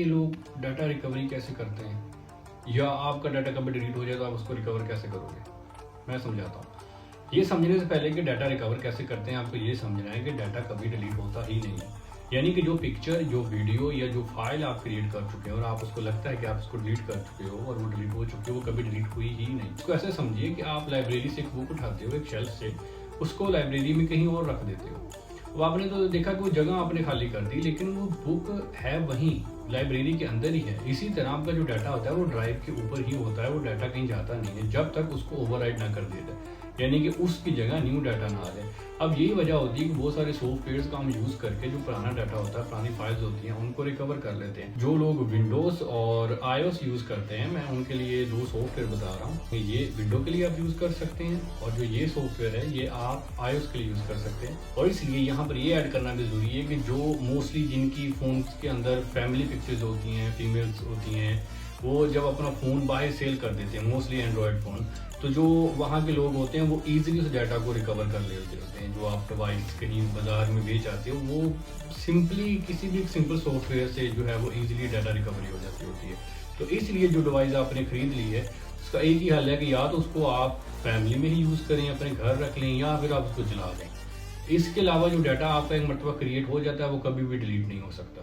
ये लोग data recovery कैसे करते हैं, या आपका डाटा कभी डिलीट हो जाए तो आप उसको रिकवर कैसे करोगे। मैं समझाता हूँ। ये समझने से पहले कि डाटा रिकवर कैसे करते हैं, आपको ये समझना है कि डाटा कभी डिलीट होता ही नहीं है। यानी कि जो पिक्चर, जो वीडियो या जो फाइल आप क्रिएट कर चुके हैं और आप उसको लगता है कि आप उसको डिलीट कर चुके हो और वो डिलीट हो चुकी है, वो कभी डिलीट हुई ही नहीं। इसको ऐसे समझिए कि आप लाइब्रेरी से एक बुक उठाते हो, एक शेल्फ से, उसको लाइब्रेरी में कहीं और रख देते हो। वो आपने तो देखा कि वो जगह आपने खाली कर दी, लेकिन वो बुक है वहीं लाइब्रेरी के अंदर ही है। इसी तरह आपका जो डाटा होता है वो ड्राइव के ऊपर ही होता है, वो डाटा कहीं जाता नहीं है जब तक उसको ओवरराइट ना कर दिया जाए, यानी कि उसकी जगह न्यू डाटा ना आ जाए। अब यही वजह होती है कि बहुत सारे सॉफ्टवेयर्स का हम यूज़ करके जो पुराना डाटा होता है, पुरानी फाइल्स होती हैं, उनको रिकवर कर लेते हैं। जो लोग विंडोज़ और iOS यूज़ करते हैं, मैं उनके लिए दो सॉफ्टवेयर बता रहा हूँ। ये विंडो के लिए आप यूज़ कर सकते हैं और जो ये सॉफ्टवेयर है ये आप iOS के लिए यूज़ कर सकते हैं। और इसलिए यहाँ पर ये ऐड करना भी ज़रूरी है कि जो मोस्टली जिनकी फ़ोन के अंदर फैमिली पिक्चर्स होती हैं, फीमेल्स होती हैं, वो जब अपना फ़ोन बाहर सेल कर देते हैं, मोस्टली एंड्रॉयड फ़ोन, तो जो वहाँ के लोग होते हैं वो ईजिली उस डाटा को रिकवर कर लेते होते हैं। जो आप डिवाइस कहीं बाजार में बेच आते हो, वो सिंपली किसी भी सिंपल सॉफ्टवेयर से जो है वो ईजिली डाटा रिकवरी हो जाती होती है। तो इसलिए जो डिवाइस आपने खरीद ली है, उसका एक ही हल है कि या तो उसको आप फैमिली में ही यूज़ करें, अपने घर रख लें, या फिर आप उसको चला दें। इसके अलावा जो डाटा आपका एक मरतबा क्रिएट हो जाता है वो कभी भी डिलीट नहीं हो सकता।